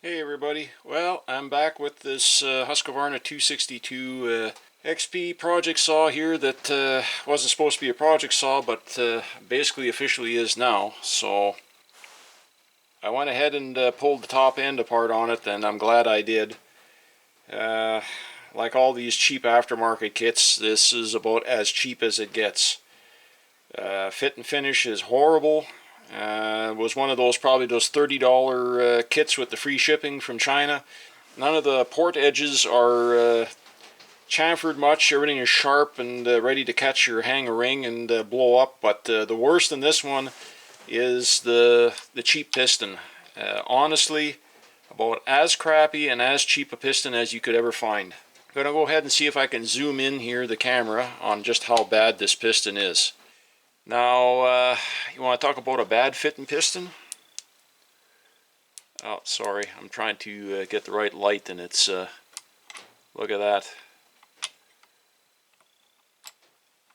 Hey everybody, well I'm back with this Husqvarna 262 XP project saw here that wasn't supposed to be a project saw but basically officially is now. So I went ahead and pulled the top end apart on it, and I'm glad I did. Uh, like all these cheap aftermarket kits, this is about as cheap as it gets. Fit and finish is horrible. Was one of those, probably those $30 kits with the free shipping from China. None of the port edges are chamfered much. Everything is sharp and ready to catch or hang a ring and blow up. But the worst in this one is the cheap piston. Honestly, about as crappy and as cheap a piston as you could ever find. I'm going to go ahead and see if I can zoom in here the camera on just how bad this piston is. Now, you want to talk about a bad fitting piston? Oh, sorry, I'm trying to get the right light, and it's, look at that.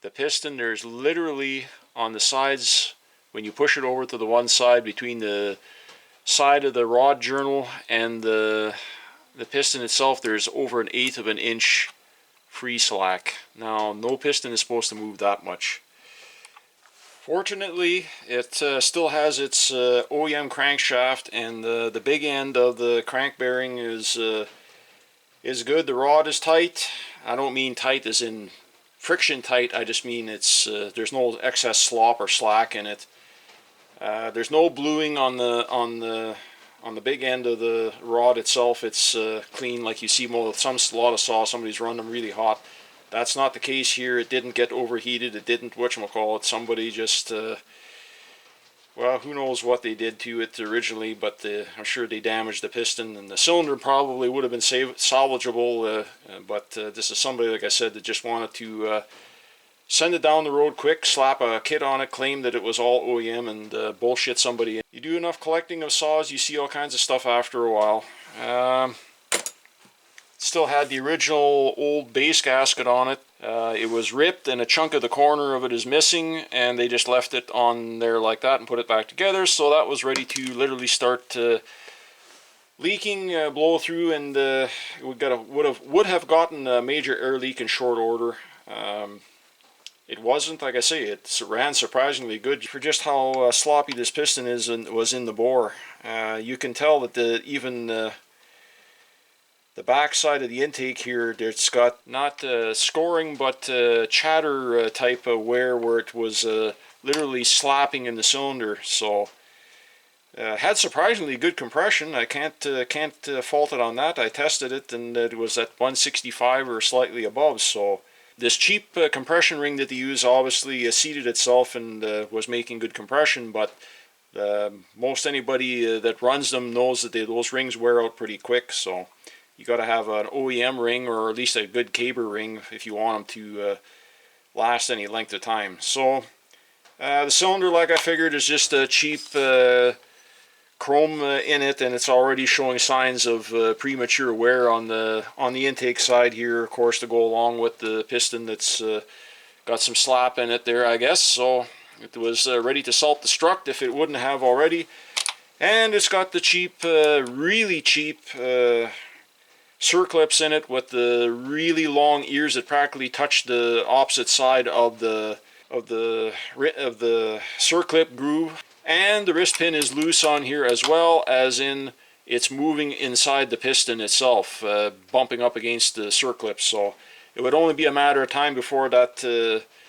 The piston, there's literally on the sides, when you push it over to the one side, between the side of the rod journal and the piston itself, there's over 1/8 of an inch free slack. Now, no piston is supposed to move that much. Fortunately, it still has its OEM crankshaft, and the big end of the crank bearing is good. The rod is tight. I don't mean tight as in friction tight. I just mean it's there's no excess slop or slack in it. There's no bluing on the big end of the rod itself. It's clean, like you see a lot of saws. Somebody's run them really hot. That's not the case here. It didn't get overheated. It didn't, whatchamacallit, somebody just, well, who knows what they did to it originally, but I'm sure they damaged the piston, and the cylinder probably would have been salvageable, but this is somebody, like I said, that just wanted to send it down the road quick, slap a kit on it, claim that it was all OEM, and bullshit somebody. You do enough collecting of saws, you see all kinds of stuff after a while. Still had the original old base gasket on it. It was ripped and a chunk of the corner of it is missing, and they just left it on there like that and put it back together, so that was ready to literally start leaking, blow through, and would have gotten a major air leak in short order. It wasn't, like I say, it ran surprisingly good for just how sloppy this piston is and was in the bore. You can tell that even the back side of the intake here, it's got not scoring but chatter type of wear, where it was literally slapping in the cylinder. So had surprisingly good compression. I can't fault it on that. I tested it and it was at 165 or slightly above. So this cheap compression ring that they use obviously seated itself and was making good compression, but most anybody that runs them knows that those rings wear out pretty quick. So you got to have an OEM ring, or at least a good caber ring, if you want them to last any length of time. So the cylinder, like I figured, is just a cheap chrome in it, and it's already showing signs of premature wear on the intake side here, of course, to go along with the piston that's got some slap in it there, I guess. So it was ready to salt destruct if it wouldn't have already. And it's got the cheap, really cheap circlips in it with the really long ears that practically touch the opposite side of the circlip groove. And the wrist pin is loose on here, as well as in it's moving inside the piston itself, bumping up against the circlip. So it would only be a matter of time before that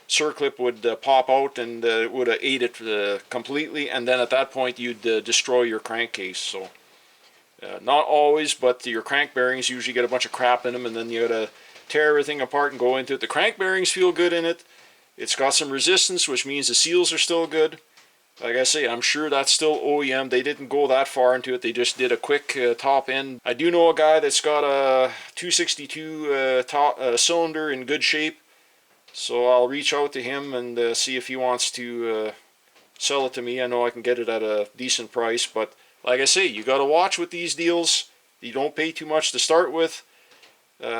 circlip would pop out, and it would have ate it completely, and then at that point you'd destroy your crankcase. So not always, but your crank bearings usually get a bunch of crap in them, and then you gotta tear everything apart and go into it. The crank bearings feel good in it. It's got some resistance, which means the seals are still good. Like I say, I'm sure that's still OEM. They didn't go that far into it. They just did a quick top end. I do know a guy that's got a 262 cylinder in good shape, so I'll reach out to him and see if he wants to sell it to me. I know I can get it at a decent price, but like I say, you got to watch with these deals. You don't pay too much to start with,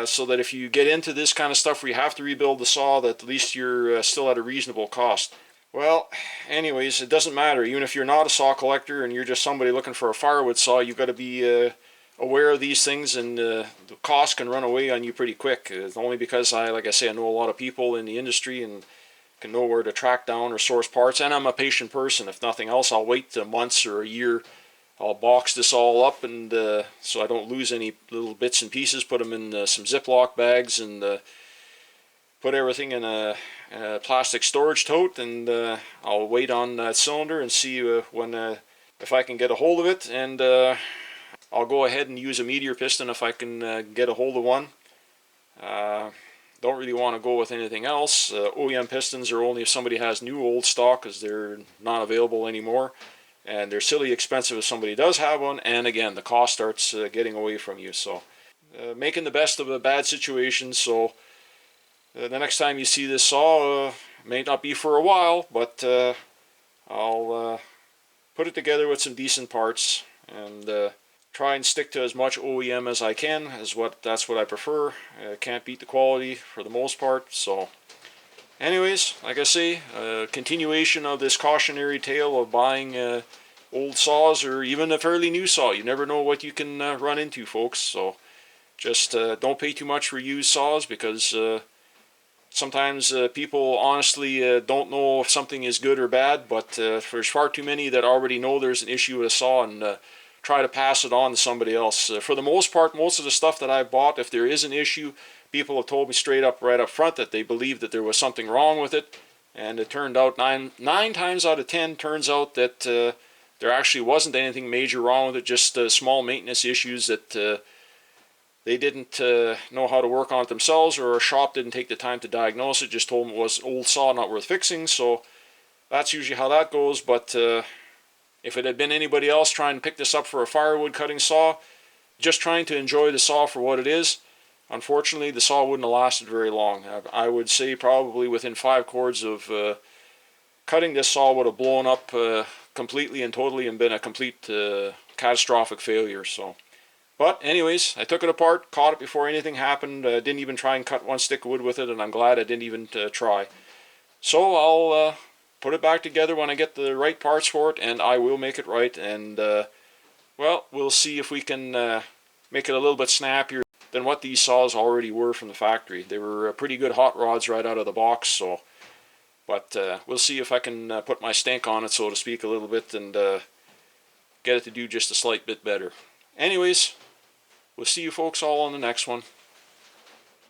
so that if you get into this kind of stuff where you have to rebuild the saw, that at least you're still at a reasonable cost. Well, anyways, it doesn't matter. Even if you're not a saw collector and you're just somebody looking for a firewood saw, you've got to be aware of these things, and the cost can run away on you pretty quick. It's only because like I say, I know a lot of people in the industry and can know where to track down or source parts, and I'm a patient person. If nothing else, I'll wait months or a year. I'll box this all up, and so I don't lose any little bits and pieces, put them in some Ziploc bags, and put everything in a plastic storage tote, and I'll wait on that cylinder and see if I can get a hold of it, and I'll go ahead and use a meteor piston if I can get a hold of one. Don't really want to go with anything else. OEM pistons are only if somebody has new old stock, because they're not available anymore, and they're silly expensive if somebody does have one, and again, the cost starts getting away from you. So making the best of a bad situation. So the next time you see this saw, may not be for a while, but I'll put it together with some decent parts, and try and stick to as much OEM as I can. That's what I prefer. Can't beat the quality for the most part. So anyways, like I say, continuation of this cautionary tale of buying old saws, or even a fairly new saw. You never know what you can run into, folks. So just don't pay too much for used saws, because sometimes people honestly don't know if something is good or bad, but there's far too many that already know there's an issue with a saw and try to pass it on to somebody else. For the most part, most of the stuff that I've bought, if there is an issue, people have told me straight up, right up front, that they believed that there was something wrong with it, and it turned out nine times out of 10 turns out that there actually wasn't anything major wrong with it, just small maintenance issues that they didn't know how to work on it themselves, or a shop didn't take the time to diagnose it, just told them it was an old saw, not worth fixing. So that's usually how that goes. But if it had been anybody else trying to pick this up for a firewood cutting saw, just trying to enjoy the saw for what it is, unfortunately the saw wouldn't have lasted very long. I would say probably within 5 cords of cutting, this saw would have blown up completely and totally and been a complete catastrophic failure. So, but anyways, I took it apart, caught it before anything happened, didn't even try and cut one stick of wood with it, and I'm glad I didn't even try. So I'll put it back together when I get the right parts for it, and I will make it right, and well, we'll see if we can make it a little bit snappier than what these saws already were from the factory. They were pretty good hot rods right out of the box, so, but we'll see if I can put my stank on it, so to speak, a little bit, and get it to do just a slight bit better. Anyways, we'll see you folks all on the next one.